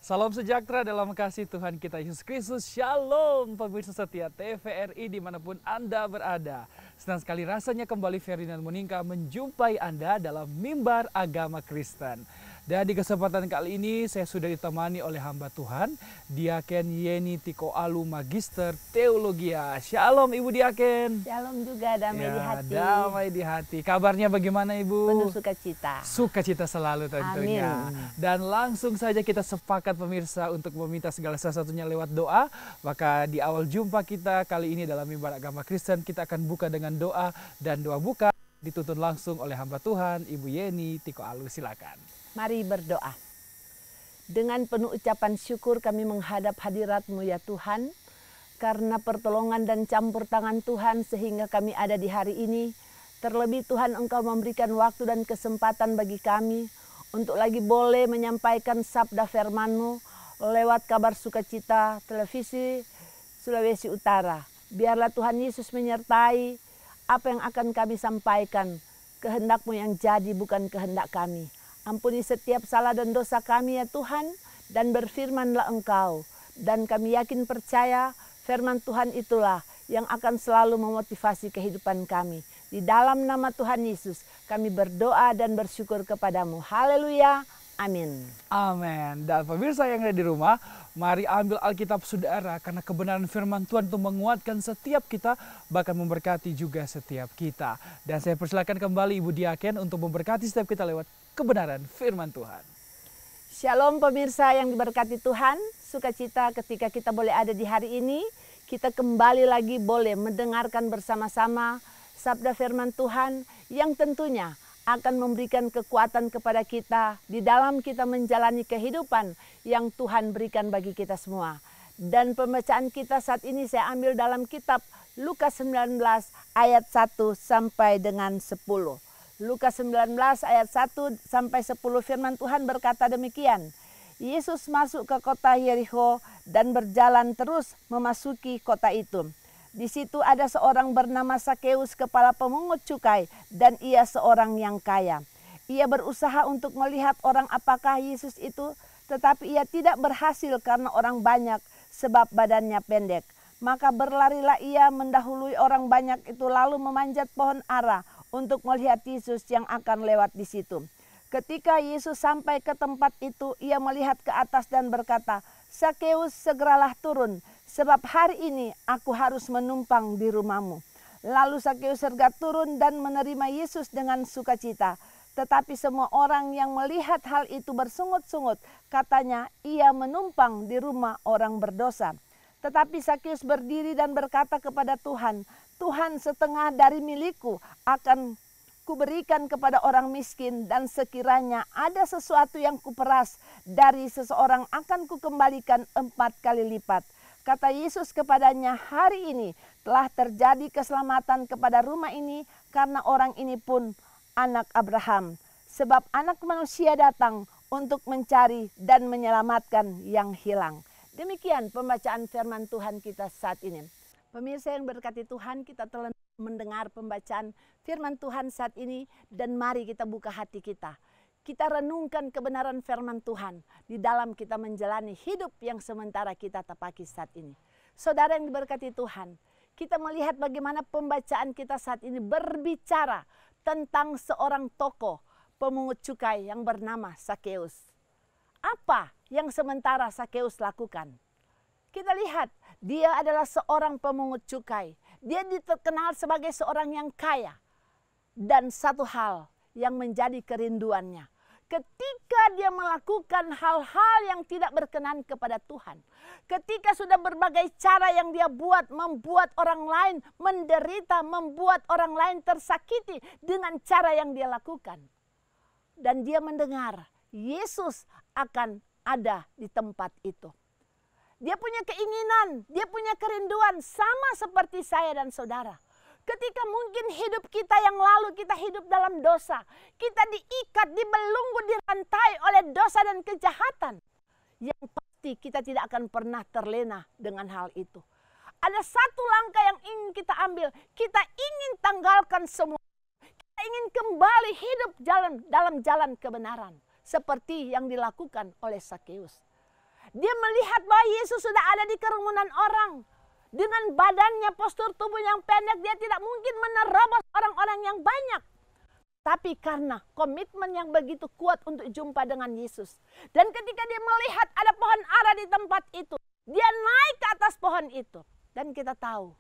Salam sejahtera dalam kasih Tuhan kita Yesus Kristus. Shalom pemirsa setia TVRI dimanapun Anda berada. Senang sekali rasanya kembali Ferdinand Monika menjumpai Anda dalam mimbar agama Kristen. Dan di kesempatan kali ini saya sudah ditemani oleh hamba Tuhan, Diaken Yeni Tiko Alu Magister Teologia. Shalom Ibu Diaken. Shalom juga, damai di hati. Damai di hati. Kabarnya bagaimana Ibu? Penuh sukacita. Sukacita selalu tentunya. Amin. Dan langsung saja kita sepakat pemirsa untuk meminta segala sesuatunya lewat doa. Maka di awal jumpa kita kali ini dalam mimbar agama Kristen, kita akan buka dengan doa, dan doa buka dituntun langsung oleh hamba Tuhan Ibu Yeni Tiko Alu. Silakan. Mari berdoa. Dengan penuh ucapan syukur kami menghadap hadirat-Mu ya Tuhan, karena pertolongan dan campur tangan Tuhan sehingga kami ada di hari ini. Terlebih Tuhan, Engkau memberikan waktu dan kesempatan bagi kami untuk lagi boleh menyampaikan sabda firman-Mu lewat kabar sukacita televisi Sulawesi Utara. Biarlah Tuhan Yesus menyertai apa yang akan kami sampaikan. Kehendak-Mu yang jadi, bukan kehendak kami. Ampuni setiap salah dan dosa kami ya Tuhan, dan berfirmanlah Engkau. Dan kami yakin percaya firman Tuhan itulah yang akan selalu memotivasi kehidupan kami. Di dalam nama Tuhan Yesus kami berdoa dan bersyukur kepadamu. Haleluya. Amin. Amin. Dan pemirsa yang ada di rumah, mari ambil Alkitab saudara, karena kebenaran firman Tuhan itu menguatkan setiap kita, bahkan memberkati juga setiap kita. Dan saya persilakan kembali Ibu Diaken untuk memberkati setiap kita lewat kebenaran firman Tuhan. Shalom pemirsa yang diberkati Tuhan, sukacita ketika kita boleh ada di hari ini. Kita kembali lagi boleh mendengarkan bersama-sama sabda firman Tuhan yang tentunya akan memberikan kekuatan kepada kita di dalam kita menjalani kehidupan yang Tuhan berikan bagi kita semua. Dan pembacaan kita saat ini saya ambil dalam kitab Lukas 19 ayat 1 sampai dengan 10. Lukas 19 ayat 1 sampai 10 firman Tuhan berkata demikian. Yesus masuk ke kota Yerikho dan berjalan terus memasuki kota itu. Di situ ada seorang bernama Sakeus, kepala pemungut cukai, dan ia seorang yang kaya. Ia berusaha untuk melihat orang apakah Yesus itu, tetapi ia tidak berhasil karena orang banyak, sebab badannya pendek. Maka berlarilah ia mendahului orang banyak itu, lalu memanjat pohon ara untuk melihat Yesus yang akan lewat di situ. Ketika Yesus sampai ke tempat itu, ia melihat ke atas dan berkata, "Sakeus, segeralah turun, sebab hari ini aku harus menumpang di rumahmu." Lalu Sakeus segera turun dan menerima Yesus dengan sukacita. Tetapi semua orang yang melihat hal itu bersungut-sungut, katanya ia menumpang di rumah orang berdosa. Tetapi Sakeus berdiri dan berkata kepada Tuhan, "Tuhan, setengah dari milikku akan kuberikan kepada orang miskin, dan sekiranya ada sesuatu yang kuperas dari seseorang akan kukembalikan 4 kali lipat." Kata Yesus kepadanya, "Hari ini telah terjadi keselamatan kepada rumah ini, karena orang ini pun anak Abraham. Sebab Anak Manusia datang untuk mencari dan menyelamatkan yang hilang." Demikian pembacaan firman Tuhan kita saat ini. Pemirsa yang berkati Tuhan, kita telah mendengar pembacaan firman Tuhan saat ini, dan mari kita buka hati kita. Kita renungkan kebenaran firman Tuhan di dalam kita menjalani hidup yang sementara kita tepaki saat ini. Saudara yang diberkati Tuhan, kita melihat bagaimana pembacaan kita saat ini berbicara tentang seorang tokoh pemungut cukai yang bernama Sakeus. Apa yang sementara Sakeus lakukan? Kita lihat, dia adalah seorang pemungut cukai. Dia dikenal sebagai seorang yang kaya. Dan satu hal yang menjadi kerinduannya, ketika dia melakukan hal-hal yang tidak berkenan kepada Tuhan, ketika sudah berbagai cara yang dia buat, membuat orang lain menderita, membuat orang lain tersakiti dengan cara yang dia lakukan. Dan dia mendengar Yesus akan ada di tempat itu. Dia punya keinginan, dia punya kerinduan sama seperti saya dan saudara. Ketika mungkin hidup kita yang lalu kita hidup dalam dosa, kita diikat, dibelenggu, dirantai oleh dosa dan kejahatan. Yang pasti kita tidak akan pernah terlena dengan hal itu. Ada satu langkah yang ingin kita ambil, kita ingin tanggalkan semua. Kita ingin kembali hidup dalam jalan kebenaran, seperti yang dilakukan oleh Sakeus. Dia melihat bahwa Yesus sudah ada di kerumunan orang. Dengan badannya, postur tubuh yang pendek, dia tidak mungkin menerobos orang-orang yang banyak. Tapi karena komitmen yang begitu kuat untuk jumpa dengan Yesus. Dan ketika dia melihat ada pohon ara di tempat itu, dia naik ke atas pohon itu. Dan kita tahu,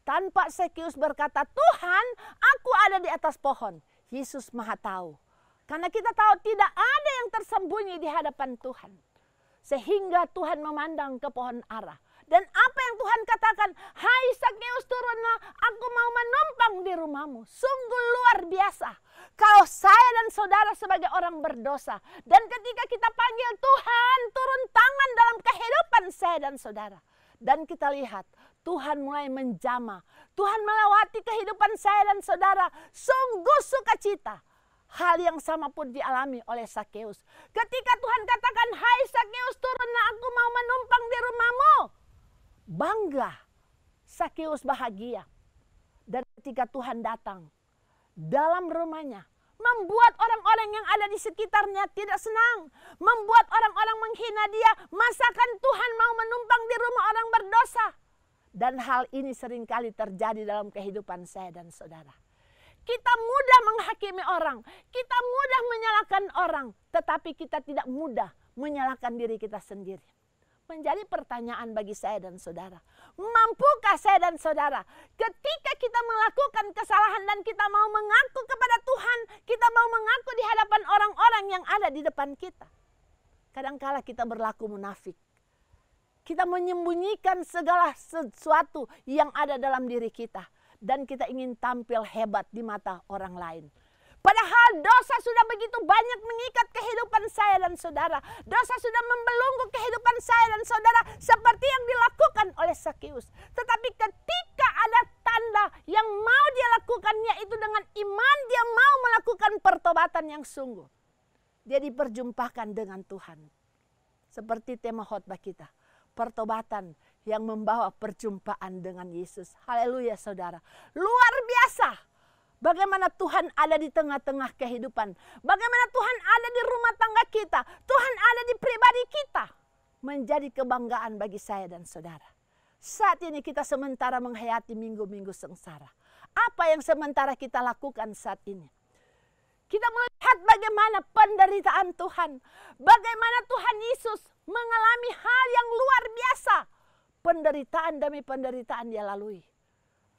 tanpa Sakeus berkata, Tuhan, aku ada di atas pohon. Yesus Maha tahu. Karena kita tahu tidak ada yang tersembunyi di hadapan Tuhan. Sehingga Tuhan memandang ke pohon ara. Dan apa yang Tuhan katakan, hai Sakeus, turunlah, aku mau menumpang di rumahmu. Sungguh luar biasa. Kalau saya dan saudara sebagai orang berdosa. Dan ketika kita panggil Tuhan, turun tangan dalam kehidupan saya dan saudara. Dan kita lihat, Tuhan mulai menjamah. Tuhan melewati kehidupan saya dan saudara. Sungguh sukacita. Hal yang sama pun dialami oleh Sakeus. Ketika Tuhan katakan, hai Sakeus, turunlah, aku mau menumpang di rumahmu. Bangga, Sakeus bahagia. Dan ketika Tuhan datang dalam rumahnya, membuat orang-orang yang ada di sekitarnya tidak senang. Membuat orang-orang menghina dia. Masakan Tuhan mau menumpang di rumah orang berdosa. Dan hal ini seringkali terjadi dalam kehidupan saya dan saudara. Kita mudah menghakimi orang. Kita mudah menyalahkan orang. Tetapi kita tidak mudah menyalahkan diri kita sendiri. Menjadi pertanyaan bagi saya dan saudara. Mampukah saya dan saudara ketika kita melakukan kesalahan dan kita mau mengaku kepada Tuhan. Kita mau mengaku di hadapan orang-orang yang ada di depan kita. Kadangkala kita berlaku munafik. Kita menyembunyikan segala sesuatu yang ada dalam diri kita. Dan kita ingin tampil hebat di mata orang lain. Padahal dosa sudah begitu banyak mengikat kehidupan saya dan saudara. Dosa sudah membelenggu kehidupan saya dan saudara. Seperti yang dilakukan oleh Sakeus. Tetapi ketika ada tanda yang mau dia lakukan, yaitu dengan iman dia mau melakukan pertobatan yang sungguh. Dia diperjumpakan dengan Tuhan. Seperti tema khotbah kita. Pertobatan yang membawa perjumpaan dengan Yesus. Haleluya saudara. Luar biasa. Bagaimana Tuhan ada di tengah-tengah kehidupan. Bagaimana Tuhan ada di rumah tangga kita. Tuhan ada di pribadi kita. Menjadi kebanggaan bagi saya dan saudara. Saat ini kita sementara menghayati minggu-minggu sengsara. Apa yang sementara kita lakukan saat ini? Kita melihat bagaimana penderitaan Tuhan. Bagaimana Tuhan Yesus mengalami hal yang luar biasa. Penderitaan demi penderitaan dia lalui.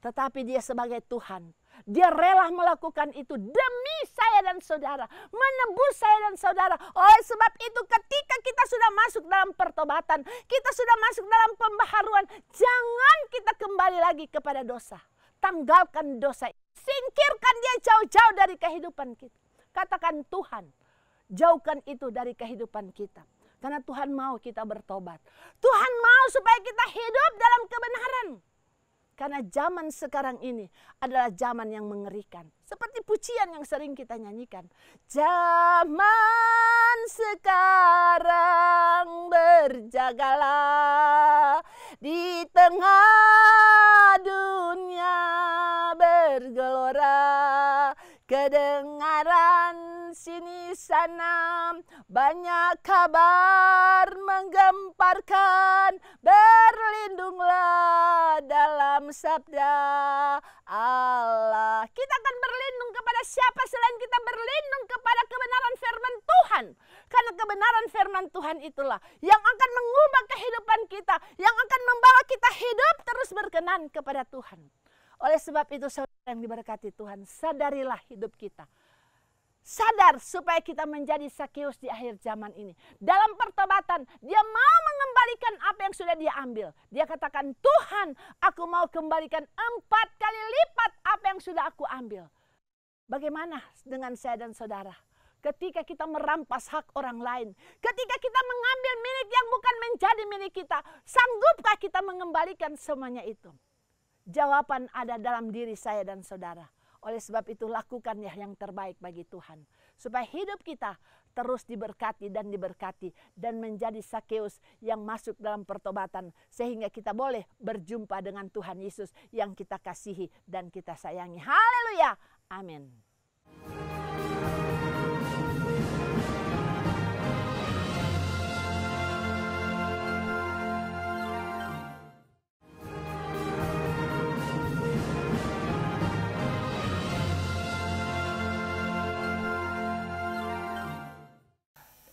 Tetapi dia sebagai Tuhan, dia rela melakukan itu demi saya dan saudara. Menebus saya dan saudara. Oleh sebab itu ketika kita sudah masuk dalam pertobatan, kita sudah masuk dalam pembaharuan, jangan kita kembali lagi kepada dosa. Tanggalkan dosa. Singkirkan dia jauh-jauh dari kehidupan kita. Katakan Tuhan, jauhkan itu dari kehidupan kita. Karena Tuhan mau kita bertobat. Tuhan mau supaya kita hidup dalam kebenaran. Karena zaman sekarang ini adalah zaman yang mengerikan. Seperti pujian yang sering kita nyanyikan. Zaman sekarang berjagalah. Di tengah dunia bergelora. Kedengaran sini sana banyak kabar menggemparkan. Berlindunglah dalam sabda Allah. Kita akan berlindung kepada siapa selain kita berlindung kepada kebenaran firman Tuhan. Karena kebenaran firman Tuhan itulah yang akan mengubah kehidupan kita. Yang akan membawa kita hidup terus berkenan kepada Tuhan. Oleh sebab itu saudara yang diberkati Tuhan, sadarilah hidup kita. Sadar supaya kita menjadi Sakeus di akhir zaman ini. Dalam pertobatan, dia mau mengembalikan apa yang sudah dia ambil. Dia katakan, Tuhan, aku mau kembalikan 4 kali lipat apa yang sudah aku ambil. Bagaimana dengan saya dan saudara? Ketika kita merampas hak orang lain. Ketika kita mengambil milik yang bukan menjadi milik kita. Sanggupkah kita mengembalikan semuanya itu? Jawaban ada dalam diri saya dan saudara. Oleh sebab itu lakukan yang terbaik bagi Tuhan. Supaya hidup kita terus diberkati dan menjadi Sakeus yang masuk dalam pertobatan. Sehingga kita boleh berjumpa dengan Tuhan Yesus yang kita kasihi dan kita sayangi. Haleluya. Amin.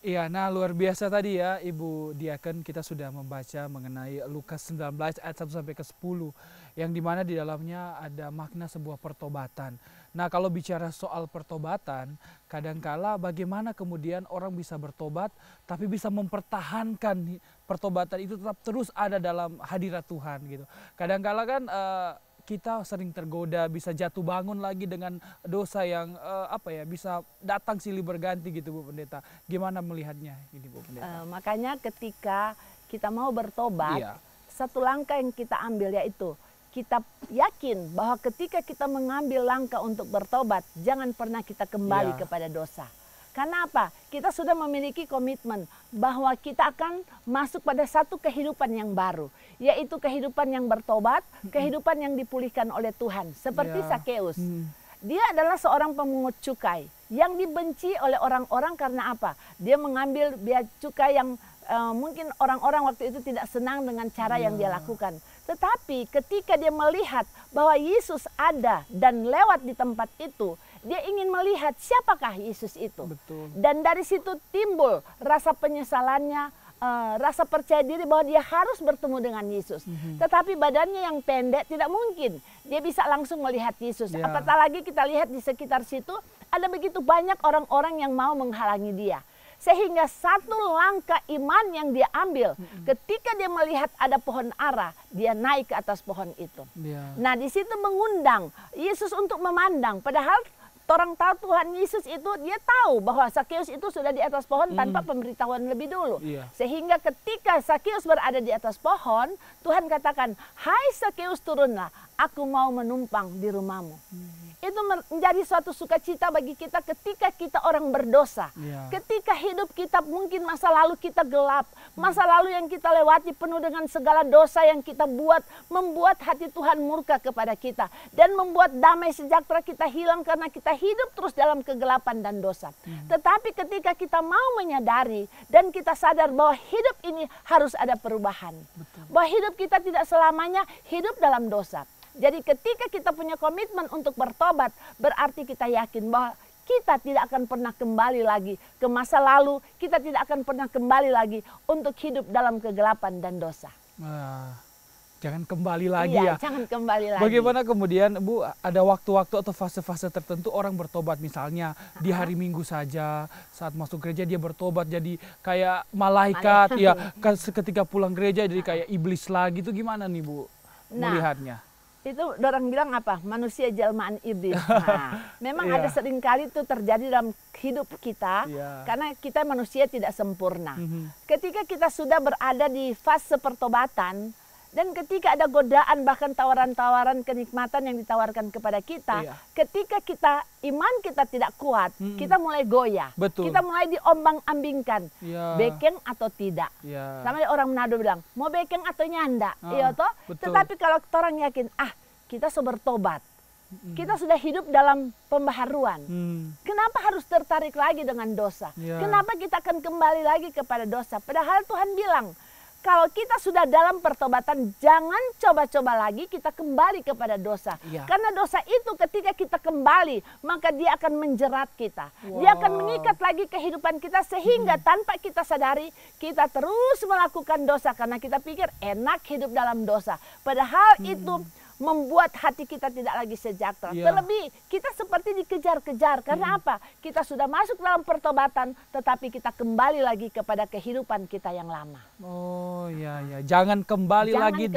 Iya, nah luar biasa tadi ya Ibu Diaken, kita sudah membaca mengenai Lukas 19 ayat 1 sampai ke 10 yang dimana di dalamnya ada makna sebuah pertobatan. Nah kalau bicara soal pertobatan, kadangkala bagaimana kemudian orang bisa bertobat tapi bisa mempertahankan pertobatan itu tetap terus ada dalam hadirat Tuhan gitu. Kadangkala kan kita sering tergoda, bisa jatuh bangun lagi dengan dosa yang bisa datang silih berganti gitu Bu Pendeta. Gimana melihatnya ini Bu Pendeta? Makanya ketika kita mau bertobat, Iya. satu langkah yang kita ambil yaitu kita yakin bahwa ketika kita mengambil langkah untuk bertobat, jangan pernah kita kembali Iya. kepada dosa. Karena apa? Kita sudah memiliki komitmen bahwa kita akan masuk pada satu kehidupan yang baru, yaitu kehidupan yang bertobat, kehidupan yang dipulihkan oleh Tuhan. Seperti Ya. Sakeus. Dia adalah seorang pemungut cukai yang dibenci oleh orang-orang karena apa? Dia mengambil biaya cukai yang mungkin orang-orang waktu itu tidak senang dengan cara yang dia lakukan. Tetapi ketika dia melihat bahwa Yesus ada dan lewat di tempat itu, dia ingin melihat siapakah Yesus itu. Betul. Dan dari situ timbul rasa penyesalannya, rasa percaya diri bahwa dia harus bertemu dengan Yesus. Tetapi badannya yang pendek tidak mungkin dia bisa langsung melihat Yesus. Ya. Apatah lagi kita lihat di sekitar situ ada begitu banyak orang-orang yang mau menghalangi dia. Sehingga satu langkah iman yang dia ambil ketika dia melihat ada pohon ara, dia naik ke atas pohon itu. Ya. Nah di situ mengundang Yesus untuk memandang. Padahal orang tahu Tuhan Yesus itu, dia tahu bahwa Sakeus itu sudah di atas pohon tanpa pemberitahuan lebih dulu. Iya. Sehingga ketika Sakeus berada di atas pohon, Tuhan katakan, "Hai Sakeus, turunlah, aku mau menumpang di rumahmu." Itu menjadi suatu sukacita bagi kita ketika kita orang berdosa. Iya. Ketika hidup kita mungkin masa lalu kita gelap, masa lalu yang kita lewati penuh dengan segala dosa yang kita buat, membuat hati Tuhan murka kepada kita dan membuat damai sejahtera kita hilang karena kita hidup terus dalam kegelapan dan dosa. Tetapi ketika kita mau menyadari dan kita sadar bahwa hidup ini harus ada perubahan. Bahwa hidup kita tidak selamanya hidup dalam dosa. Jadi ketika kita punya komitmen untuk bertobat, berarti kita yakin bahwa kita tidak akan pernah kembali lagi ke masa lalu, kita tidak akan pernah kembali lagi untuk hidup dalam kegelapan dan dosa. Jangan kembali lagi Iya, ya. jangan kembali lagi. Bagaimana kemudian Bu, ada waktu-waktu atau fase-fase tertentu orang bertobat, misalnya di hari Minggu saja saat masuk gereja dia bertobat jadi kayak malaikat ya, ketika pulang gereja jadi kayak iblis lagi, itu gimana nih Bu melihatnya? Itu orang bilang apa? Manusia jelmaan iblis. Nah, memang ada seringkali itu terjadi dalam hidup kita karena kita manusia tidak sempurna. Ketika kita sudah berada di fase pertobatan dan ketika ada godaan bahkan tawaran-tawaran kenikmatan yang ditawarkan kepada kita, ketika kita iman kita tidak kuat, kita mulai goyah. Betul. Kita mulai diombang-ambingkan, bekeng atau tidak. Sama orang Manado bilang, mau bekeng atau nyanda, iya toh? Tetapi kalau orang yakin, kita sudah bertobat, kita sudah hidup dalam pembaharuan. Kenapa harus tertarik lagi dengan dosa? Kenapa kita akan kembali lagi kepada dosa? Padahal Tuhan bilang, kalau kita sudah dalam pertobatan, jangan coba-coba lagi kita kembali kepada dosa. Karena dosa itu ketika kita kembali, maka dia akan menjerat kita. Dia akan mengikat lagi kehidupan kita sehingga tanpa kita sadari, kita terus melakukan dosa. Karena kita pikir enak hidup dalam dosa. Padahal itu membuat hati kita tidak lagi sejahtera. Terlebih kita seperti dikejar-kejar. Karena apa? Kita sudah masuk dalam pertobatan, tetapi kita kembali lagi kepada kehidupan kita yang lama. Oh ya, jangan kembali lagi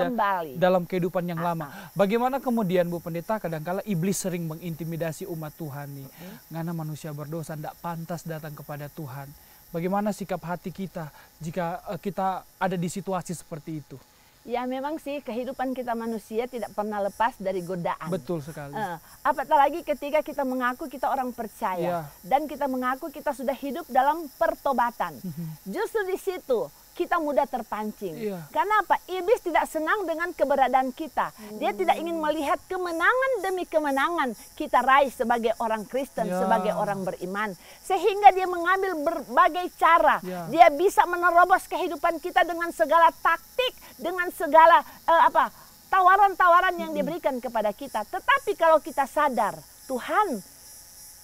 dalam kehidupan yang lama. Bagaimana kemudian Bu Pendeta, kadangkala iblis sering mengintimidasi umat Tuhan nih. Karena manusia berdosa tidak pantas datang kepada Tuhan. Bagaimana sikap hati kita jika kita ada di situasi seperti itu? Ya memang sih kehidupan kita manusia tidak pernah lepas dari godaan. Betul sekali. Apatah lagi ketika kita mengaku kita orang percaya dan kita mengaku kita sudah hidup dalam pertobatan. Justru di situ kita mudah terpancing. Karena apa? Iblis tidak senang dengan keberadaan kita. Dia tidak ingin melihat kemenangan demi kemenangan kita raih sebagai orang Kristen, sebagai orang beriman. Sehingga dia mengambil berbagai cara. Dia bisa menerobos kehidupan kita dengan segala taktik, dengan segala tawaran-tawaran yang diberikan kepada kita. Tetapi kalau kita sadar, Tuhan,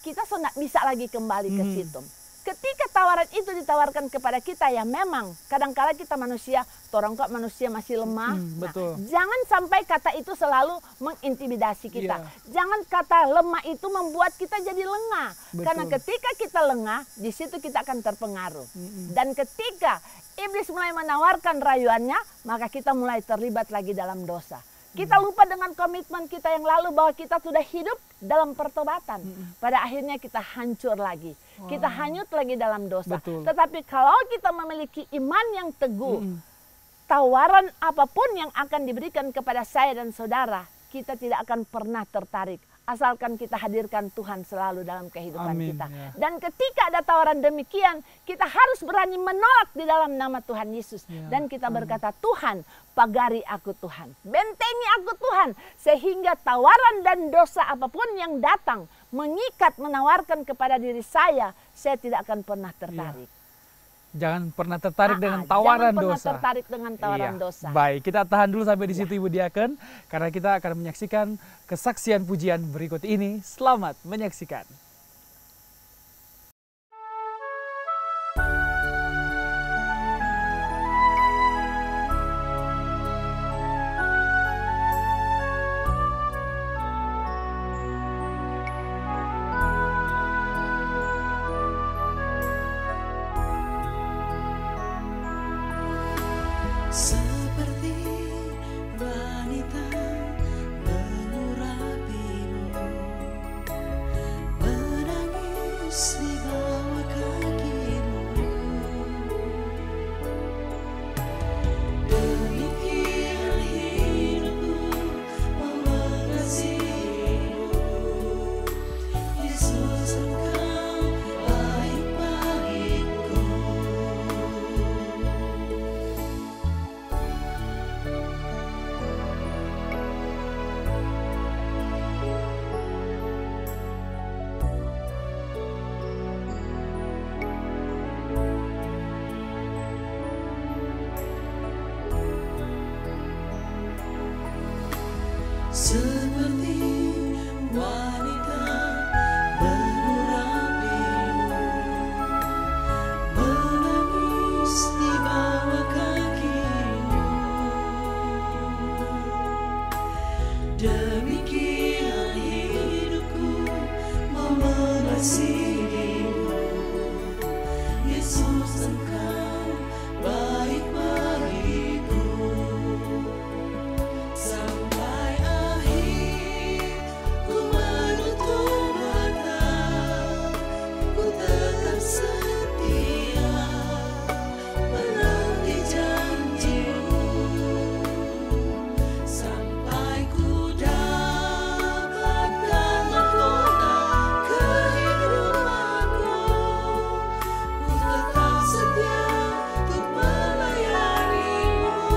kita tidak bisa lagi kembali ke situ. ketika tawaran itu ditawarkan kepada kita, ya memang kadang-kala kita manusia, orang kok manusia masih lemah. Betul. Nah, jangan sampai kata itu selalu mengintimidasi kita. Iya. Jangan kata lemah itu membuat kita jadi lengah. Betul. Karena ketika kita lengah, di situ kita akan terpengaruh. Dan ketika iblis mulai menawarkan rayuannya, maka kita mulai terlibat lagi dalam dosa. Kita lupa dengan komitmen kita yang lalu bahwa kita sudah hidup dalam pertobatan. Pada akhirnya kita hancur lagi. Kita hanyut lagi dalam dosa. Betul. Tetapi kalau kita memiliki iman yang teguh, tawaran apapun yang akan diberikan kepada saya dan saudara, kita tidak akan pernah tertarik. Asalkan kita hadirkan Tuhan selalu dalam kehidupan kita. Ya. Dan ketika ada tawaran demikian, kita harus berani menolak di dalam nama Tuhan Yesus. Ya. Dan kita berkata, Tuhan, pagari aku Tuhan, bentengi aku Tuhan. Sehingga tawaran dan dosa apapun yang datang, mengikat, menawarkan kepada diri saya tidak akan pernah tertarik. Ya. Jangan pernah tertarik dengan tawaran jangan pernah dosa. tertarik dengan tawaran Iya. dosa. Baik, kita tahan dulu sampai di situ Ibu Diaken, karena kita akan menyaksikan kesaksian pujian berikut ini. Selamat menyaksikan. Seperti wanita mengurapimu, menangis di bawah kakimu. Demikian hidupku mau mengasihimu, Yesus Engkau baik bagiku. Seperti wanita mengurapimu, menangis di bawah kakimu. Demikian hidupku mau mengasihimu, Yesus Engkau baik bagiku. Sampai akhir ku menutup mata, ku tetap setia menanti janji-Mu. Sampai ku dapatkan mahkota kehidupanku, ku tetap setia untuk melayani-Mu.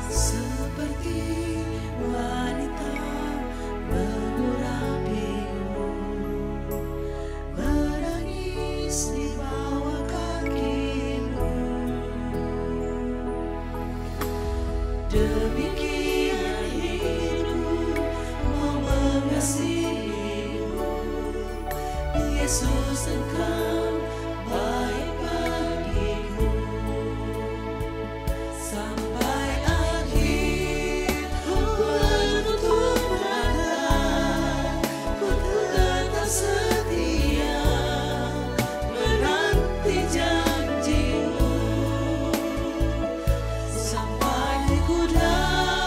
Seperti wanita mengurapimu, menangis di bawah kakimu. Demikian hidupku mau mengasihimu, Yesus Engkau baik bagiku. Sampai akhir ku menutup mata, ku tetap setia menanti janji-Mu. Sampai ku dapat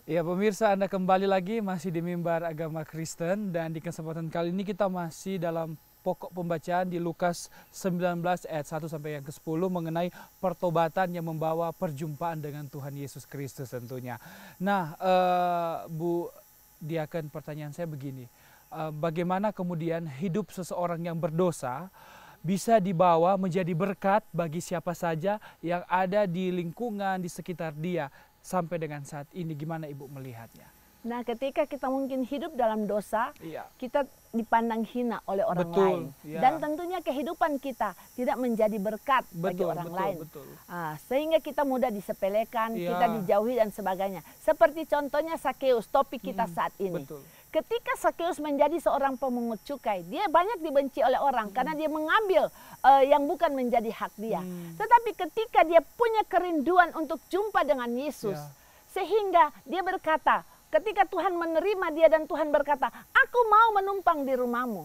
Ya pemirsa, Anda kembali lagi masih di Mimbar Agama Kristen, dan di kesempatan kali ini kita masih dalam pokok pembacaan di Lukas 19 ayat 1 sampai yang ke-10 mengenai pertobatan yang membawa perjumpaan dengan Tuhan Yesus Kristus tentunya. Nah, Bu Diaken, pertanyaan saya begini. Bagaimana kemudian hidup seseorang yang berdosa bisa dibawa menjadi berkat bagi siapa saja yang ada di lingkungan, di sekitar dia sampai dengan saat ini? Gimana Ibu melihatnya? Nah, ketika kita mungkin hidup dalam dosa, Iya. kita dipandang hina oleh orang Betul, lain. ya. Dan tentunya kehidupan kita tidak menjadi berkat bagi orang lain. Betul. Sehingga kita mudah disepelekan, Ya. kita dijauhi dan sebagainya. Seperti contohnya Sakeus, topik kita saat ini. Betul. Ketika Sakeus menjadi seorang pemungut cukai, dia banyak dibenci oleh orang karena dia mengambil yang bukan menjadi hak dia. Tetapi ketika dia punya kerinduan untuk jumpa dengan Yesus, Ya. sehingga dia berkata, ketika Tuhan menerima dia dan Tuhan berkata, aku mau menumpang di rumahmu.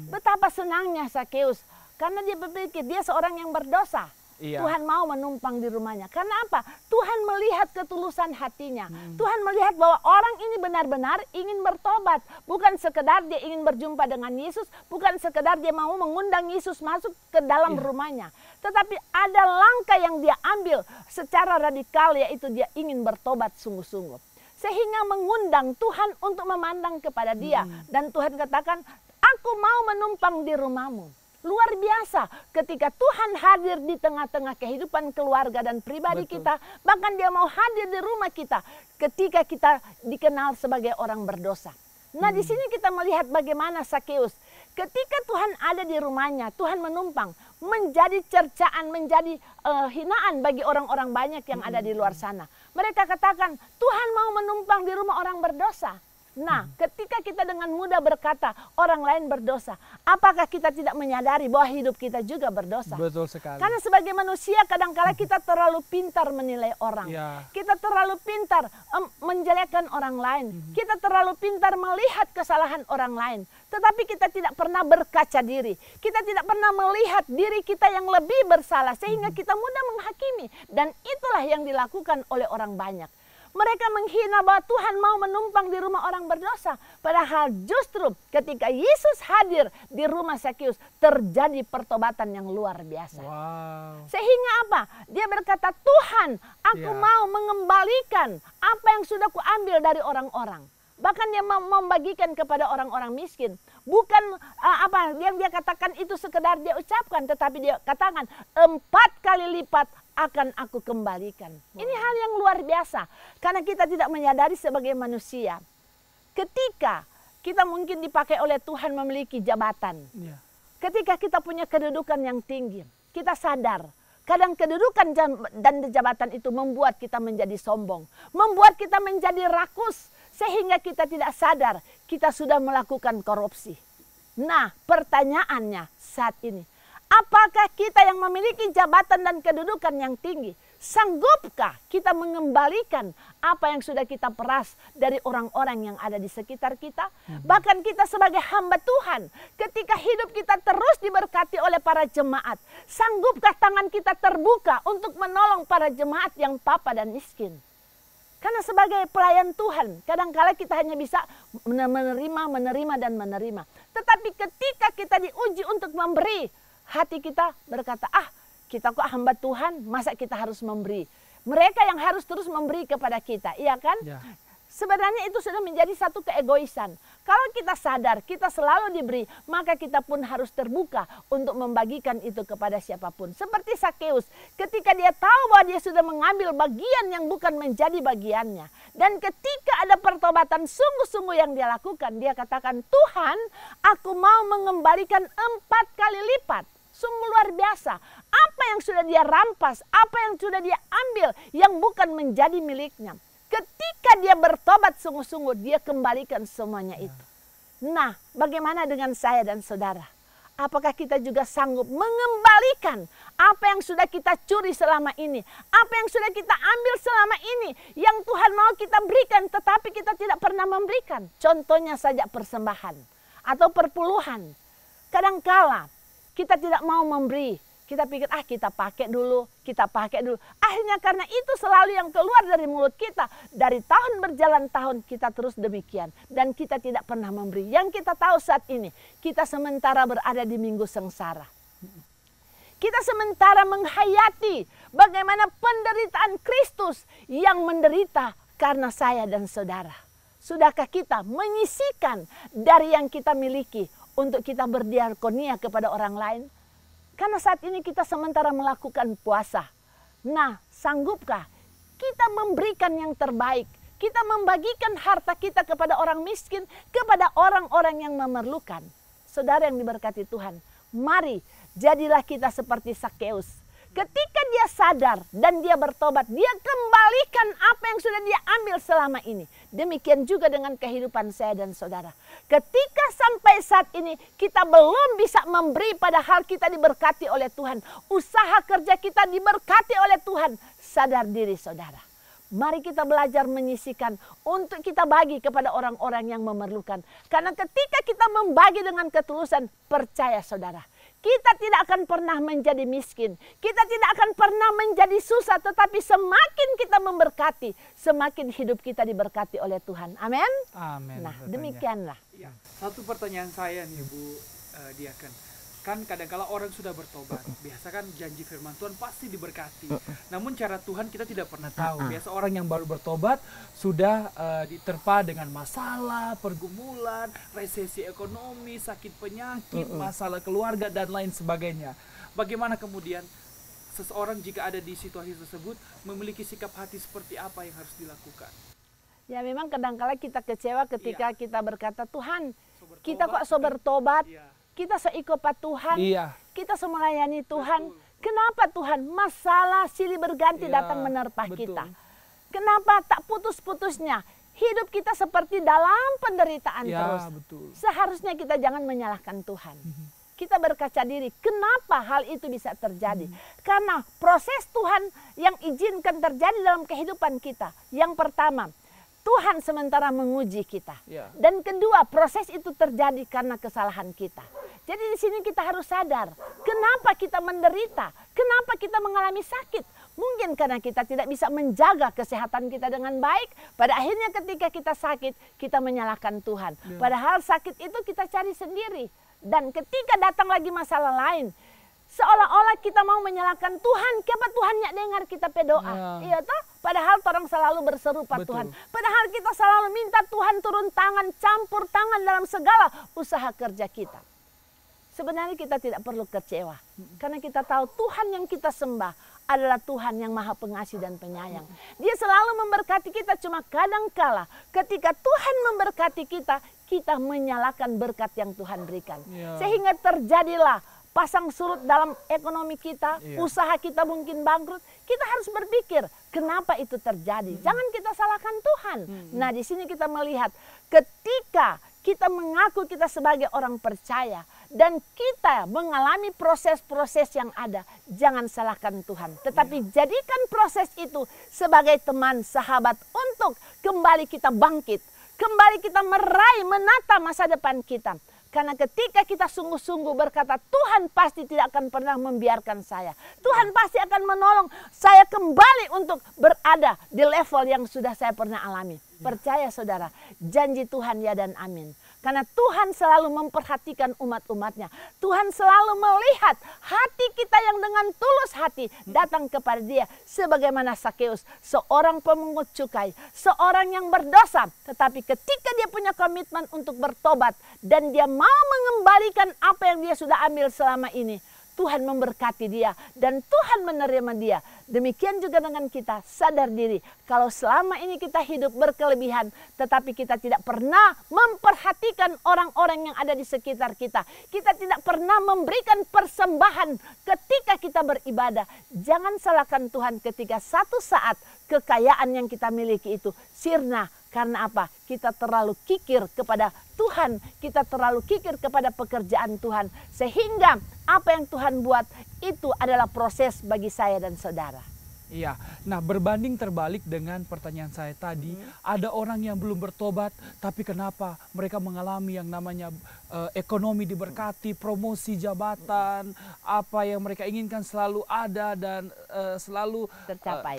Betapa senangnya Sakeus, karena dia berpikir dia seorang yang berdosa. Iya. Tuhan mau menumpang di rumahnya. Karena apa? Tuhan melihat ketulusan hatinya. Tuhan melihat bahwa orang ini benar-benar ingin bertobat. Bukan sekedar dia ingin berjumpa dengan Yesus. Bukan sekedar dia mau mengundang Yesus masuk ke dalam rumahnya. Tetapi ada langkah yang dia ambil secara radikal, yaitu dia ingin bertobat sungguh-sungguh. Sehingga mengundang Tuhan untuk memandang kepada dia. Dan Tuhan katakan, aku mau menumpang di rumahmu. Luar biasa ketika Tuhan hadir di tengah-tengah kehidupan keluarga dan pribadi kita. Bahkan dia mau hadir di rumah kita ketika kita dikenal sebagai orang berdosa. Nah, di sini kita melihat bagaimana Sakeus ketika Tuhan ada di rumahnya, Tuhan menumpang, menjadi cercaan, menjadi hinaan bagi orang-orang banyak yang ada di luar sana. Mereka katakan, Tuhan mau menumpang di rumah orang berdosa. Nah, ketika kita dengan mudah berkata orang lain berdosa, apakah kita tidak menyadari bahwa hidup kita juga berdosa? Betul sekali. Karena sebagai manusia kadang-kala kita terlalu pintar menilai orang. Ya. Kita terlalu pintar menjelekkan orang lain. Kita terlalu pintar melihat kesalahan orang lain. Tetapi kita tidak pernah berkaca diri. Kita tidak pernah melihat diri kita yang lebih bersalah sehingga kita mudah menghakimi. Dan itulah yang dilakukan oleh orang banyak. Mereka menghina bahwa Tuhan mau menumpang di rumah orang berdosa. Padahal justru ketika Yesus hadir di rumah Sakeus, terjadi pertobatan yang luar biasa. Wow. Sehingga apa? Dia berkata, Tuhan, aku Ya. mau mengembalikan apa yang sudah kuambil dari orang-orang. Bahkan dia membagikan kepada orang-orang miskin. Bukan apa yang dia katakan itu sekedar dia ucapkan, tetapi dia katakan 4 kali lipat akan aku kembalikan. Ini hal yang luar biasa. Karena kita tidak menyadari sebagai manusia. Ketika kita mungkin dipakai oleh Tuhan memiliki jabatan. Ya. Ketika kita punya kedudukan yang tinggi. Kita sadar. Kadang kedudukan dan jabatan itu membuat kita menjadi sombong. Membuat kita menjadi rakus. Sehingga kita tidak sadar kita sudah melakukan korupsi. Nah, pertanyaannya saat ini, apakah kita yang memiliki jabatan dan kedudukan yang tinggi, sanggupkah kita mengembalikan apa yang sudah kita peras dari orang-orang yang ada di sekitar kita? Bahkan kita sebagai hamba Tuhan, ketika hidup kita terus diberkati oleh para jemaat, sanggupkah tangan kita terbuka untuk menolong para jemaat yang papa dan miskin? Karena sebagai pelayan Tuhan, kadangkala kita hanya bisa menerima dan menerima. Tetapi ketika kita diuji untuk memberi, hati kita berkata, kita kok hamba Tuhan, masa kita harus memberi? Mereka yang harus terus memberi kepada kita, iya kan? Ya. Sebenarnya itu sudah menjadi satu keegoisan. Kalau kita sadar, kita selalu diberi, maka kita pun harus terbuka untuk membagikan itu kepada siapapun. Seperti Sakeus, ketika dia tahu bahwa dia sudah mengambil bagian yang bukan menjadi bagiannya. Dan ketika ada pertobatan sungguh-sungguh yang dia lakukan, dia katakan, Tuhan, aku mau mengembalikan 4 kali lipat. Sungguh luar biasa. Apa yang sudah dia rampas, apa yang sudah dia ambil yang bukan menjadi miliknya. Ketika dia bertobat sungguh-sungguh, dia kembalikan semuanya itu. Nah, bagaimana dengan saya dan saudara? Apakah kita juga sanggup mengembalikan apa yang sudah kita curi selama ini? Apa yang sudah kita ambil selama ini? Yang Tuhan mau kita berikan, tetapi kita tidak pernah memberikan. Contohnya saja persembahan atau perpuluhan. Kadangkala kita tidak mau memberi Kita pikir, kita pakai dulu, kita pakai dulu. Akhirnya karena itu selalu yang keluar dari mulut kita. Dari tahun berjalan tahun kita terus demikian. Dan kita tidak pernah memberi. Yang kita tahu saat ini, kita sementara berada di minggu sengsara. Kita sementara menghayati bagaimana penderitaan Kristus yang menderita karena saya dan saudara. Sudahkah kita menyisihkan dari yang kita miliki untuk kita berdiakonia kepada orang lain? Karena saat ini kita sementara melakukan puasa. Nah, sanggupkah kita memberikan yang terbaik? Kita membagikan harta kita kepada orang miskin, kepada orang-orang yang memerlukan. Saudara yang diberkati Tuhan, mari jadilah kita seperti Sakeus. Ketika dia sadar dan dia bertobat, dia kembalikan apa yang sudah dia ambil selama ini. Demikian juga dengan kehidupan saya dan saudara. Ketika sampai saat ini kita belum bisa memberi padahal kita diberkati oleh Tuhan. Usaha kerja kita diberkati oleh Tuhan. Sadar diri saudara. Mari kita belajar menyisihkan untuk kita bagi kepada orang-orang yang memerlukan. Karena ketika kita membagi dengan ketulusan, percaya saudara, kita tidak akan pernah menjadi miskin. Kita tidak akan pernah menjadi susah. Tetapi semakin kita memberkati, semakin hidup kita diberkati oleh Tuhan. Amin. Amin. Nah, demikianlah. Ya, satu pertanyaan saya nih Bu Diaken. Kan kadang-kala orang sudah bertobat. Biasa kan janji firman Tuhan pasti diberkati. Namun cara Tuhan kita tidak pernah tahu. Biasa orang yang baru bertobat sudah diterpa dengan masalah, pergumulan, resesi ekonomi, sakit penyakit, masalah keluarga dan lain sebagainya. Bagaimana kemudian seseorang jika ada di situasi tersebut memiliki sikap hati seperti apa yang harus dilakukan? Ya memang kadang-kala kita kecewa ketika kita berkata, Tuhan kita kok so bertobat. Kita seikopat Tuhan, kita melayani Tuhan. Kenapa Tuhan masalah silih berganti datang menerpa kita? Kenapa tak putus-putusnya hidup kita seperti dalam penderitaan terus? Seharusnya kita jangan menyalahkan Tuhan. Kita berkaca diri, kenapa hal itu bisa terjadi? Karena proses Tuhan yang izinkan terjadi dalam kehidupan kita. Yang pertama, Tuhan sementara menguji kita. Dan kedua, proses itu terjadi karena kesalahan kita. Jadi di sini kita harus sadar, kenapa kita menderita, kenapa kita mengalami sakit. Mungkin karena kita tidak bisa menjaga kesehatan kita dengan baik. Pada akhirnya ketika kita sakit, kita menyalahkan Tuhan. Padahal sakit itu kita cari sendiri. Dan ketika datang lagi masalah lain, seolah-olah kita mau menyalahkan Tuhan. Kenapa Tuhan nggak dengar kita berdoa? Iya toh? Padahal orang selalu berseru pada Tuhan. Padahal kita selalu minta Tuhan turun tangan, campur tangan dalam segala usaha kerja kita. Sebenarnya kita tidak perlu kecewa. Karena kita tahu Tuhan yang kita sembah adalah Tuhan yang maha pengasih dan penyayang. Dia selalu memberkati kita, cuma kadangkala ketika Tuhan memberkati kita, kita menyalahkan berkat yang Tuhan berikan. Sehingga terjadilah pasang surut dalam ekonomi kita, usaha kita mungkin bangkrut. Kita harus berpikir, kenapa itu terjadi? Jangan kita salahkan Tuhan. Nah, di sini kita melihat ketika kita mengaku kita sebagai orang percaya dan kita mengalami proses-proses yang ada, jangan salahkan Tuhan. Tetapi jadikan proses itu sebagai teman, sahabat untuk kembali kita bangkit, kembali kita meraih, menata masa depan kita. Karena ketika kita sungguh-sungguh berkata, Tuhan pasti tidak akan pernah membiarkan saya. Tuhan pasti akan menolong saya kembali untuk berada di level yang sudah saya pernah alami. Percaya saudara, janji Tuhan ya dan amin. Karena Tuhan selalu memperhatikan umat-umatnya. Tuhan selalu melihat hati kita yang dengan tulus hati datang kepada dia. Sebagaimana Sakeus, seorang pemungut cukai, seorang yang berdosa. Tetapi ketika dia punya komitmen untuk bertobat dan dia mau mengembalikan apa yang dia sudah ambil selama ini, Tuhan memberkati dia dan Tuhan menerima dia. Demikian juga dengan kita, sadar diri kalau selama ini kita hidup berkelebihan tetapi kita tidak pernah memperhatikan orang-orang yang ada di sekitar kita. Kita tidak pernah memberikan persembahan ketika kita beribadah. Jangan salahkan Tuhan ketika satu saat kekayaan yang kita miliki itu sirna. Karena apa? Kita terlalu kikir kepada Tuhan, kita terlalu kikir kepada pekerjaan Tuhan. Sehingga apa yang Tuhan buat itu adalah proses bagi saya dan saudara. Iya, nah berbanding terbalik dengan pertanyaan saya tadi, ada orang yang belum bertobat, tapi kenapa mereka mengalami yang namanya ekonomi diberkati, promosi jabatan, apa yang mereka inginkan selalu ada dan selalu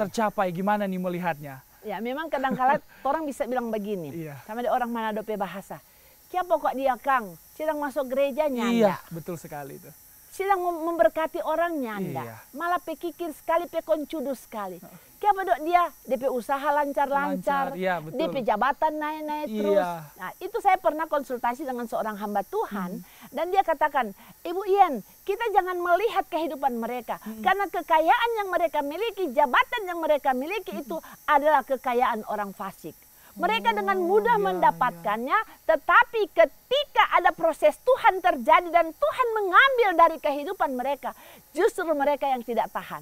tercapai. Gimana nih melihatnya? Ya, memang kadang-kala orang bisa bilang begini, Iya. sama ada orang Manado pe bahasa, "Kiapa kok dia Kang, sedang masuk gerejanya Iya, anda? betul sekali itu. Sedang memberkati orangnya anda, Iya. malah pekikir sekali, pekoncudu sekali. Kiapa dok dia, DP usaha lancar-lancar, Lancar, iya, betul. DP jabatan naik-naik terus." Iya. Nah, itu saya pernah konsultasi dengan seorang hamba Tuhan, dan dia katakan, "Ibu Ian, kita jangan melihat kehidupan mereka, karena kekayaan yang mereka miliki, jabatan yang mereka miliki itu adalah kekayaan orang fasik. Mereka dengan mudah iya, mendapatkannya, tetapi ketika ada proses Tuhan terjadi dan Tuhan mengambil dari kehidupan mereka, justru mereka yang tidak tahan.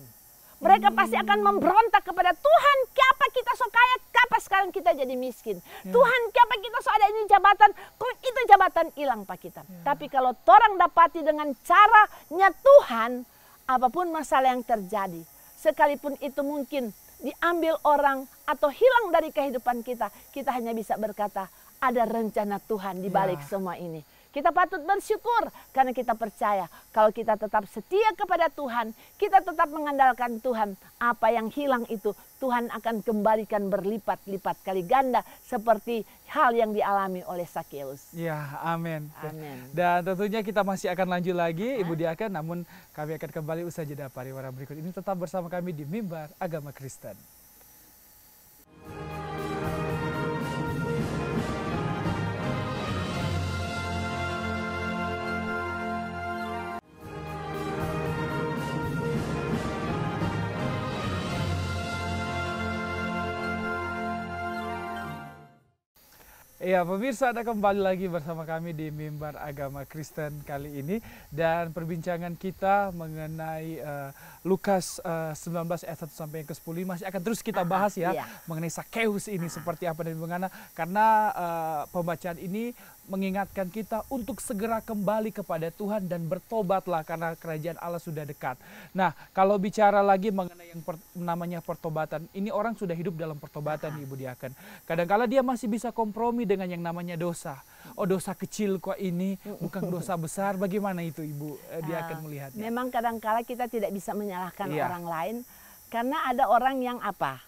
Mereka pasti akan memberontak kepada Tuhan, kenapa kita so kaya, kenapa sekarang kita jadi miskin. Tuhan, kenapa kita so ada ini jabatan, kok itu jabatan hilang pak kita. Tapi kalau orang dapati dengan caranya Tuhan, apapun masalah yang terjadi, sekalipun itu mungkin diambil orang atau hilang dari kehidupan kita, kita hanya bisa berkata, ada rencana Tuhan di balik semua ini. Kita patut bersyukur karena kita percaya kalau kita tetap setia kepada Tuhan, kita tetap mengandalkan Tuhan, apa yang hilang itu Tuhan akan kembalikan berlipat-lipat kali ganda seperti hal yang dialami oleh Sakeus. Ya, amin. Amin. Dan tentunya kita masih akan lanjut lagi Ibu Diaken, namun kami akan kembali usai jeda pariwara berikut ini. Tetap bersama kami di Mimbar Agama Kristen. Iya, pemirsa, Anda kembali lagi bersama kami di Mimbar Agama Kristen kali ini, dan perbincangan kita mengenai Lukas 19 ayat 1 sampai yang ke-10 masih akan terus kita bahas ya, mengenai Sakeus ini seperti apa dan bagaimana, karena pembacaan ini mengingatkan kita untuk segera kembali kepada Tuhan dan bertobatlah karena kerajaan Allah sudah dekat. Nah, kalau bicara lagi mengenai yang namanya pertobatan, ini orang sudah hidup dalam pertobatan Ibu Diaken. Kadangkala dia masih bisa kompromi dengan yang namanya dosa. Oh, dosa kecil kok ini, bukan dosa besar. Bagaimana itu Ibu Diaken melihatnya? Memang kadangkala kita tidak bisa menyalahkan orang lain, karena ada orang yang apa?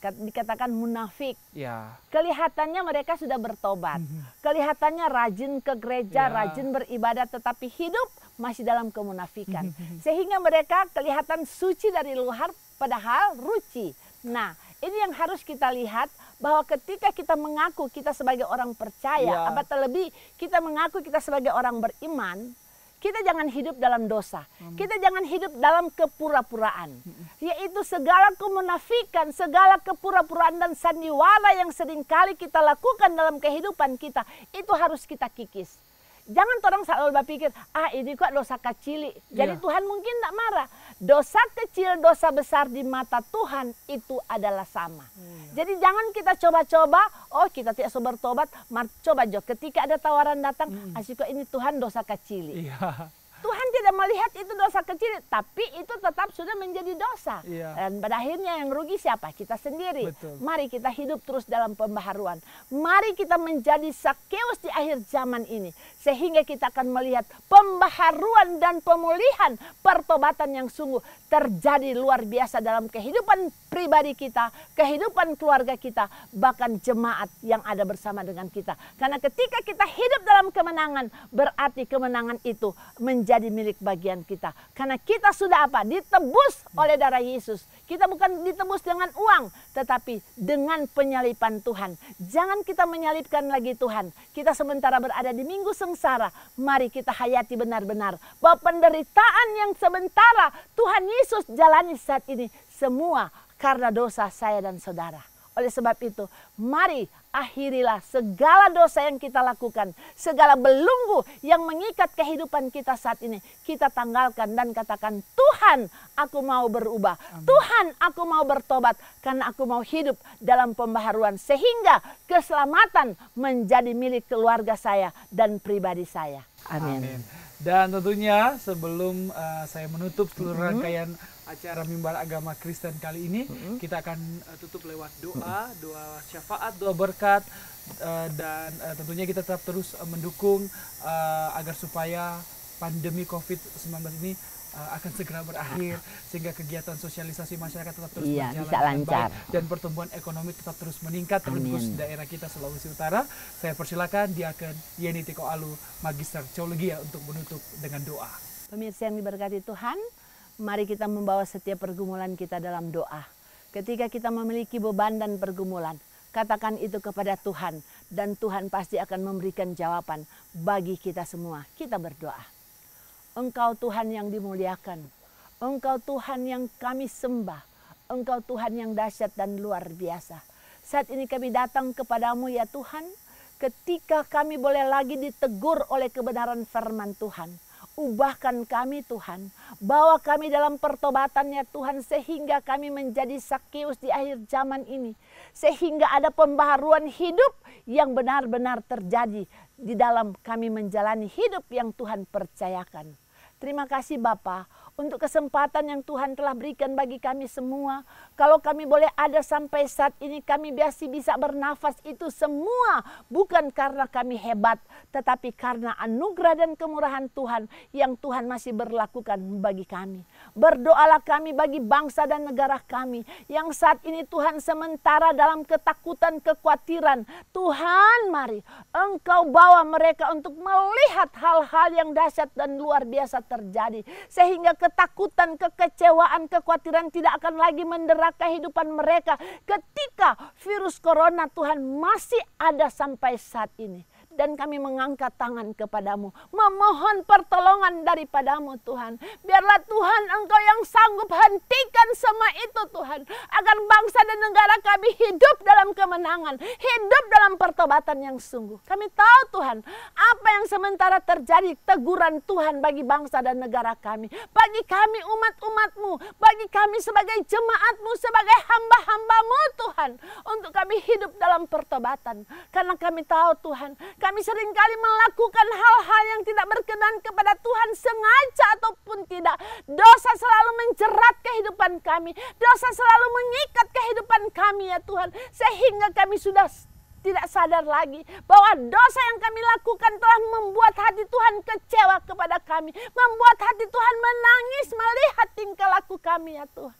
Dikatakan munafik. Ya. Kelihatannya mereka sudah bertobat. Kelihatannya rajin ke gereja, rajin beribadah, tetapi hidup masih dalam kemunafikan. Sehingga mereka kelihatan suci dari luar, padahal ruci. Nah, ini yang harus kita lihat, bahwa ketika kita mengaku kita sebagai orang percaya, apa terlebih kita mengaku kita sebagai orang beriman, kita jangan hidup dalam dosa. Kita jangan hidup dalam kepura-puraan. Yaitu segala kemunafikan, segala kepura-puraan dan sandiwara yang seringkali kita lakukan dalam kehidupan kita, itu harus kita kikis. Jangan orang selalu berpikir, ini kok dosa kecil. Jadi Tuhan mungkin tidak marah. Dosa kecil, dosa besar di mata Tuhan itu adalah sama. Jadi jangan kita coba-coba, kita tidak so bertobat, coba Jo, ketika ada tawaran datang, kok ini Tuhan dosa kecil. Tuhan tidak melihat itu dosa kecil, tapi itu tetap sudah menjadi dosa. Dan pada akhirnya yang rugi siapa? Kita sendiri. Betul. Mari kita hidup terus dalam pembaharuan. Mari kita menjadi Sakeus di akhir zaman ini. Sehingga kita akan melihat pembaharuan dan pemulihan pertobatan yang sungguh terjadi luar biasa dalam kehidupan pribadi kita, kehidupan keluarga kita, bahkan jemaat yang ada bersama dengan kita. Karena ketika kita hidup dalam kemenangan, berarti kemenangan itu menjadi milik bagian kita. Karena kita sudah apa? Ditebus oleh darah Yesus. Kita bukan ditebus dengan uang, tetapi dengan penyalipan Tuhan. Jangan kita menyalipkan lagi Tuhan. Kita sementara berada di minggu sengsara, mari kita hayati benar-benar bahwa penderitaan yang sementara Tuhan Yesus jalani saat ini semua karena dosa saya dan saudara. Oleh sebab itu, mari akhirilah segala dosa yang kita lakukan, segala belenggu yang mengikat kehidupan kita saat ini, kita tanggalkan dan katakan, Tuhan, aku mau berubah. Amin. Tuhan, aku mau bertobat karena aku mau hidup dalam pembaharuan sehingga keselamatan menjadi milik keluarga saya dan pribadi saya. Amin. Amin. Dan tentunya sebelum saya menutup seluruh rangkaian acara Mimbar Agama Kristen kali ini, kita akan tutup lewat doa, doa syafaat, doa berkat, dan tentunya kita tetap terus mendukung agar supaya pandemi COVID-19 ini akan segera berakhir, sehingga kegiatan sosialisasi masyarakat tetap terus berjalan bisa dengan lancar. baik dan pertumbuhan ekonomi tetap terus meningkat terlebih daerah kita Sulawesi Utara. Saya persilakan Diaken Yeni Tiko Alu, Magister Teologia, untuk menutup dengan doa. Pemirsa yang diberkati Tuhan, mari kita membawa setiap pergumulan kita dalam doa. Ketika kita memiliki beban dan pergumulan, katakan itu kepada Tuhan, dan Tuhan pasti akan memberikan jawaban bagi kita semua. Kita berdoa. Engkau Tuhan yang dimuliakan, Engkau Tuhan yang kami sembah, Engkau Tuhan yang dahsyat dan luar biasa. Saat ini kami datang kepadamu ya Tuhan, ketika kami boleh lagi ditegur oleh kebenaran firman Tuhan. Ubahkan kami Tuhan, bawa kami dalam pertobatan ya Tuhan, sehingga kami menjadi Sakeus di akhir zaman ini. Sehingga ada pembaharuan hidup yang benar-benar terjadi di dalam kami menjalani hidup yang Tuhan percayakan. Terima kasih Bapa untuk kesempatan yang Tuhan telah berikan bagi kami semua. Kalau kami boleh ada sampai saat ini, kami masih bisa bernafas, itu semua bukan karena kami hebat, tetapi karena anugerah dan kemurahan Tuhan yang Tuhan masih berlakukan bagi kami. Berdoalah kami bagi bangsa dan negara kami yang saat ini Tuhan sementara dalam ketakutan, kekhawatiran. Tuhan mari Engkau bawa mereka untuk melihat hal-hal yang dahsyat dan luar biasa terjadi. Sehingga ketakutan, kekecewaan, kekhawatiran tidak akan lagi mendera kehidupan mereka ketika virus corona Tuhan masih ada sampai saat ini. Dan kami mengangkat tangan kepadamu, memohon pertolongan daripadamu Tuhan. Biarlah Tuhan Engkau yang sanggup hentikan semua itu Tuhan, agar bangsa dan negara kami hidup dalam kemenangan, hidup dalam pertobatan yang sungguh. Kami tahu Tuhan, apa yang sementara terjadi, teguran Tuhan bagi bangsa dan negara kami, bagi kami umat-umat-Mu, bagi kami sebagai jemaat-Mu, sebagai hamba-hamba-Mu Tuhan, untuk kami hidup dalam pertobatan. Karena kami tahu Tuhan, kami seringkali melakukan hal-hal yang tidak berkenan kepada Tuhan, sengaja ataupun tidak. Dosa selalu menjerat kehidupan kami, dosa selalu mengikat kehidupan kami ya Tuhan, sehingga kami sudah tidak sadar lagi bahwa dosa yang kami lakukan telah membuat hati Tuhan kecewa kepada kami, membuat hati Tuhan menangis melihat tingkah laku kami ya Tuhan.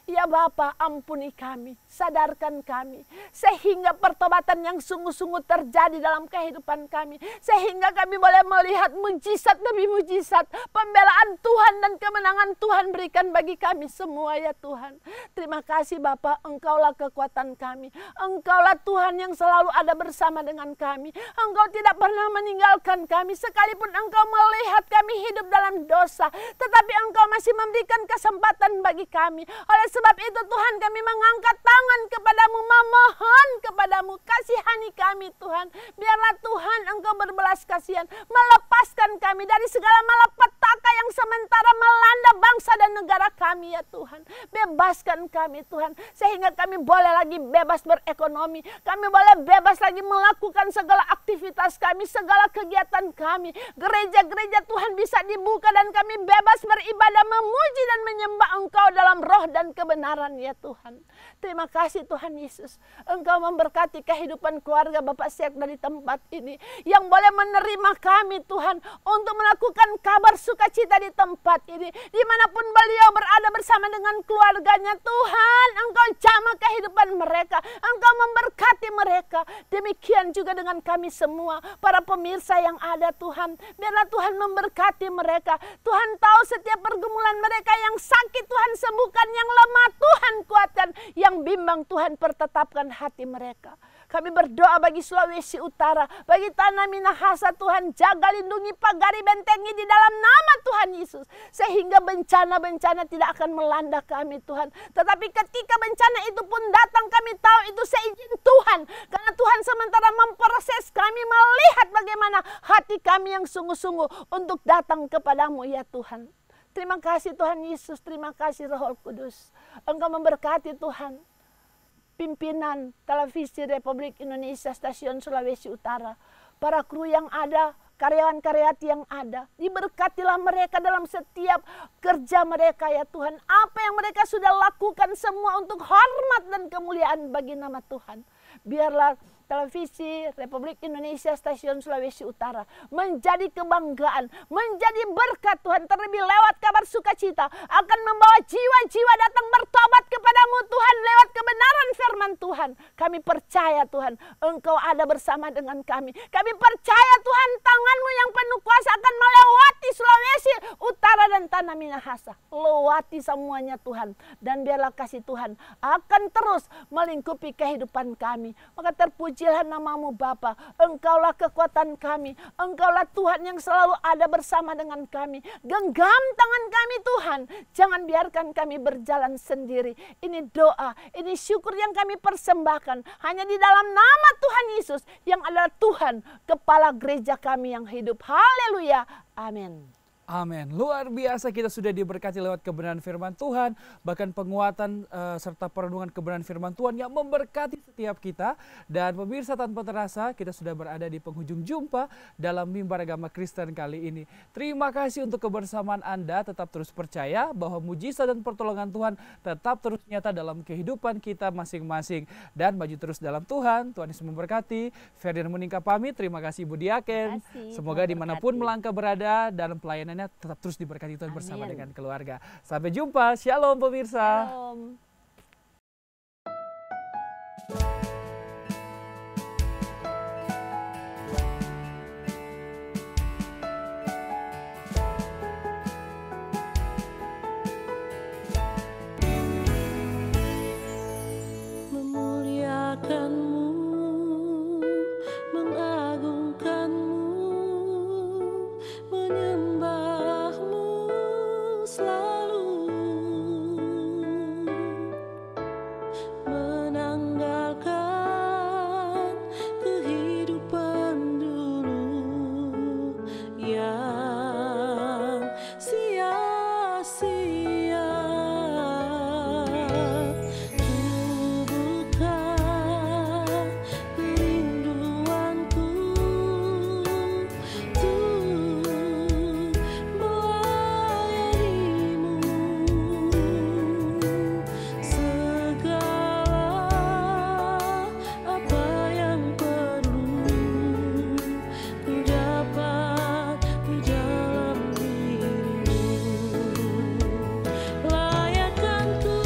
Ya Bapa, ampuni kami, sadarkan kami, sehingga pertobatan yang sungguh-sungguh terjadi dalam kehidupan kami, sehingga kami boleh melihat mujizat demi mujizat, pembelaan Tuhan dan kemenangan Tuhan berikan bagi kami semua ya Tuhan. Terima kasih Bapa, Engkaulah kekuatan kami, Engkaulah Tuhan yang selalu ada bersama dengan kami, Engkau tidak pernah meninggalkan kami, sekalipun Engkau melihat kami hidup dalam dosa, tetapi Engkau masih memberikan kesempatan bagi kami. Oleh sebab itu Tuhan, kami mengangkat tangan kepadamu, memohon kepadamu, kasihani kami Tuhan. Biarlah Tuhan Engkau berbelas kasihan, melepaskan kami dari segala malapetaka yang sementara melanda bangsa dan negara kami ya Tuhan. Bebaskan kami Tuhan, sehingga kami boleh lagi bebas berekonomi, kami boleh bebas lagi melakukan segala aktivitas kami, segala kegiatan kami. Gereja-gereja Tuhan bisa dibuka dan kami bebas beribadah, memuji dan menyembah Engkau dalam roh dan kebenaran ya Tuhan. Terima kasih Tuhan Yesus, Engkau memberkati kehidupan keluarga Bapak Syek dari tempat ini, yang boleh menerima kami Tuhan untuk melakukan kabar sukacita di tempat ini, dimanapun beliau berada bersama dengan keluarganya. Tuhan, Engkau jamah kehidupan mereka, Engkau memberkati mereka. Demikian juga dengan kami semua, para pemirsa yang ada Tuhan, biarlah Tuhan memberkati mereka. Tuhan tahu setiap pergumulan mereka, yang sakit Tuhan sembuhkan, yang lemah Tuhan kuatkan, yang bimbang Tuhan pertetapkan hati mereka. Kami berdoa bagi Sulawesi Utara, bagi tanah Minahasa Tuhan, jaga lindungi, pagari, bentengi di dalam nama Tuhan Yesus, sehingga bencana-bencana tidak akan melanda kami Tuhan. Tetapi ketika bencana itu pun datang, kami tahu itu seizin Tuhan, karena Tuhan sementara memproses kami, melihat bagaimana hati kami yang sungguh-sungguh untuk datang kepadamu ya Tuhan. Terima kasih Tuhan Yesus, terima kasih Roh Kudus. Engkau memberkati Tuhan pimpinan televisi Republik Indonesia stasiun Sulawesi Utara, para kru yang ada, karyawan-karyawati yang ada. Diberkatilah mereka dalam setiap kerja mereka ya Tuhan. Apa yang mereka sudah lakukan semua untuk hormat dan kemuliaan bagi nama Tuhan. Biarlah televisi Republik Indonesia Stasiun Sulawesi Utara menjadi kebanggaan, menjadi berkat Tuhan, terlebih lewat kabar sukacita akan membawa jiwa-jiwa datang bertobat kepadamu Tuhan lewat kebenaran firman Tuhan. Kami percaya Tuhan, Engkau ada bersama dengan kami. Kami percaya Tuhan, tangan-Mu yang penuh kuasa akan melewati Sulawesi Utara dan Tanah Minahasa. Lewati semuanya Tuhan, dan biarlah kasih Tuhan akan terus melingkupi kehidupan kami. Maka terpujilah nama-Mu Bapa. Engkaulah kekuatan kami. Engkaulah Tuhan yang selalu ada bersama dengan kami. Genggam tangan kami Tuhan. Jangan biarkan kami berjalan sendiri. Ini doa, ini syukur yang kami persembahkan. Hanya di dalam nama Tuhan Yesus yang adalah Tuhan, Kepala gereja kami yang hidup. Haleluya. Amin. Amin. Luar biasa kita sudah diberkati lewat kebenaran firman Tuhan. Bahkan penguatan serta perenungan kebenaran firman Tuhan yang memberkati setiap kita. Dan pemirsa, tanpa terasa kita sudah berada di penghujung jumpa dalam Mimbar Agama Kristen kali ini. Terima kasih untuk kebersamaan Anda. Tetap terus percaya bahwa mujizat dan pertolongan Tuhan tetap terus nyata dalam kehidupan kita masing-masing. Dan maju terus dalam Tuhan. Tuhan Yesus memberkati. Ferdinand Muningka pamit. Terima kasih Ibu Diaken. Semoga dimanapun melangkah berada dalam pelayanan tetap terus diberkati Tuhan bersama dengan keluarga. Sampai jumpa. Shalom pemirsa. Shalom. Memuliakan-Mu, mengagungkan-Mu, menyembah-Mu selalu, menanggalkan kehidupan dulu yang sia-sia. Bukan kerinduanku untuk melayani-Mu. Segala apa yang perlu ku dapat di dalam diri-Mu. Layakkan ku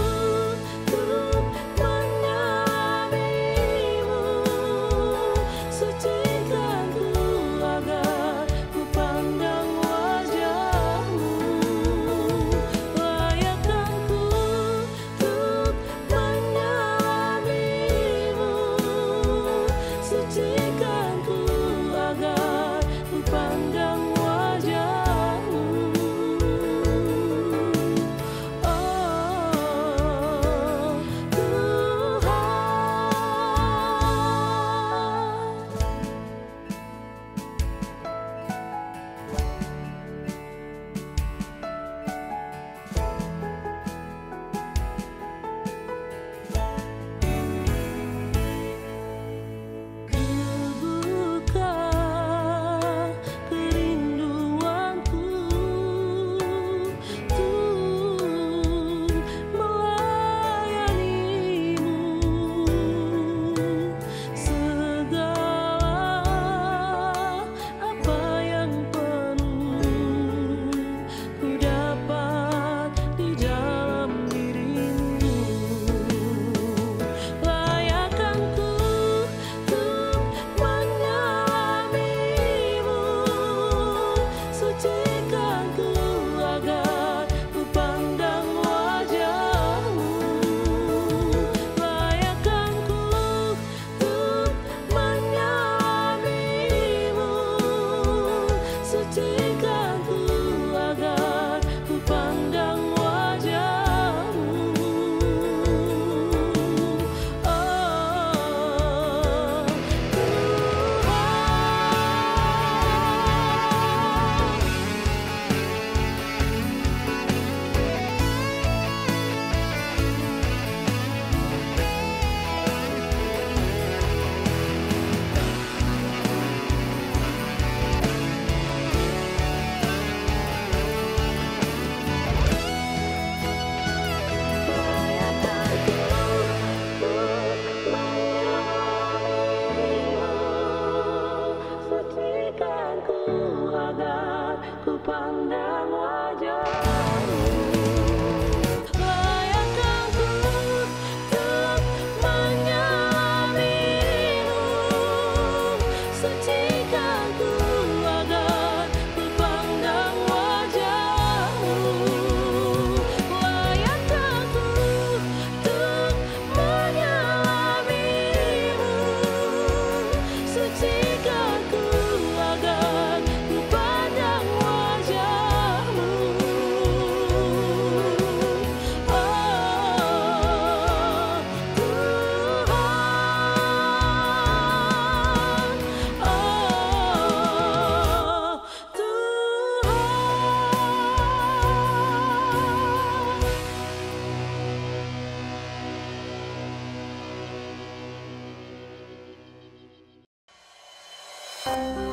Ku